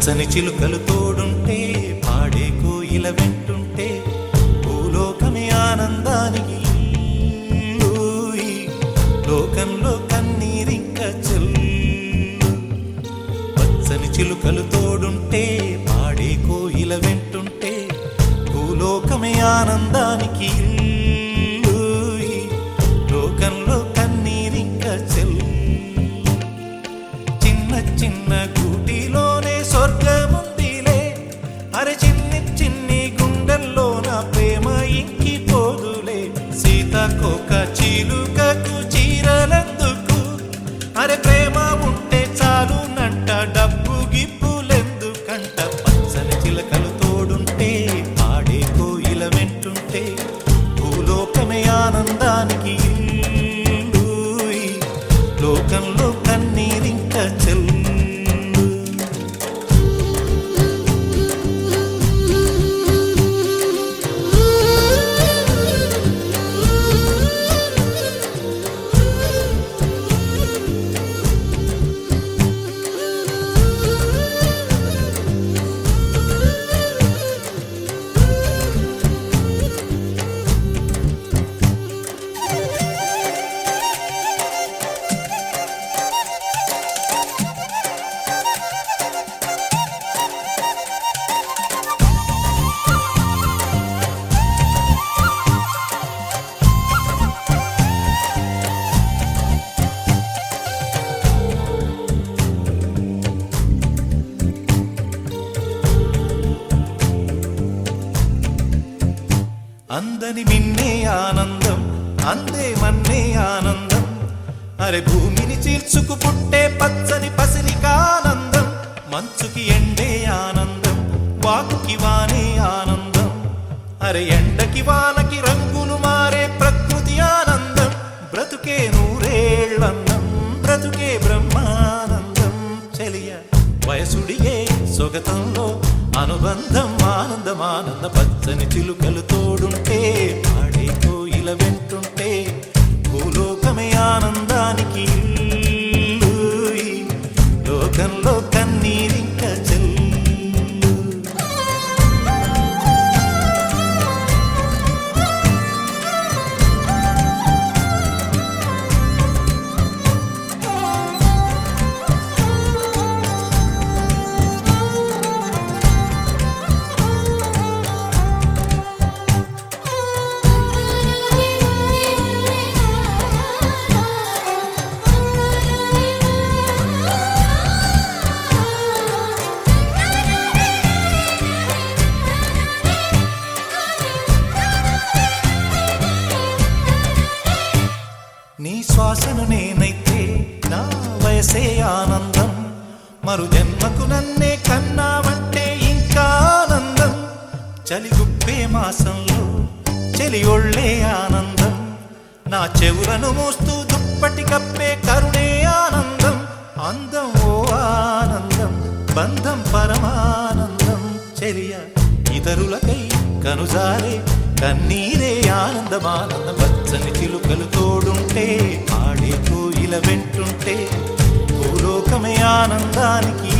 పచ్చని చిలుకలు తోడుంటే పాడే కోయిల వెంటుంటే భూలోకమే ఆనందానికి లోకంలో కన్నీరింక చెల్లు. పచ్చని చిలుకలు తోడుంటే పాడే కోయిల వెంటుంటే భూలోకమే ఆనందానికి లోకంలో కన్నీరింక చెల్లు. చిన్న చిన్న గూటిలోనే స్వర్గముందిలే, అరే చిన్ని చిన్ని గుండెల్లో నా ప్రేమ ఇంకిపోదులే. సీతాకోక చిలుకకు చీరలెందుకు, అరే ప్రేమ ఉంటే చాలునంట, డబ్బు గిప్పులెందుకంట. పచ్చని చిలకలు తోడుంటే పాడే కోయిల వెంటుంటే భూలోకమే ఆనందానికి లోకంలో కన్నీరింక చెల్లు. అందని మిన్నే ఆనందం, అందే మన్నే ఆనందం, అరే భూమిని చీల్చుకు పుట్టే పచ్చని పసిరికానందం. మంచుకి ఎండే ఆనందం, వాకుకి వానే ఆనందం, అరే ఎండకి వానకి రంగులు మారే ప్రకృతి ఆనందం. బ్రతుకే నూరేళ్ళందం, బ్రతుకే బ్రహ్మానందం. చెలియ వయసుడిగే సొగతంలో అనుబంధం ఆనందమానంద. పచ్చని చిలుకలు తోడుంటే పాడే కోయిల వెంటుంటే భూలోకమే ఆనందానికి లోకంలో కన్నీరింక చెల్లు. నీ శ్వాసను నేనైతే నా వయసే ఆనందం, మరు జన్మకు నన్నే కన్నావంటే ఇంకా ఆనందం. చలిగుప్పే మాసంలో చెలి ఒళ్ళే ఆనందం, నా చెవులను మోస్తూ దుప్పటి కప్పే కరుణే ఆనందం. అందం ఓ ఆనందం, బంధం పరమానందం. చెలియ ఇతరులకై కనుజారే కన్నీరే ఆనందమానందం. పచ్చని చిలుకలు తోడుంటే పాడే కోయిల వెంటుంటే భూలోకమే ఆనందానికి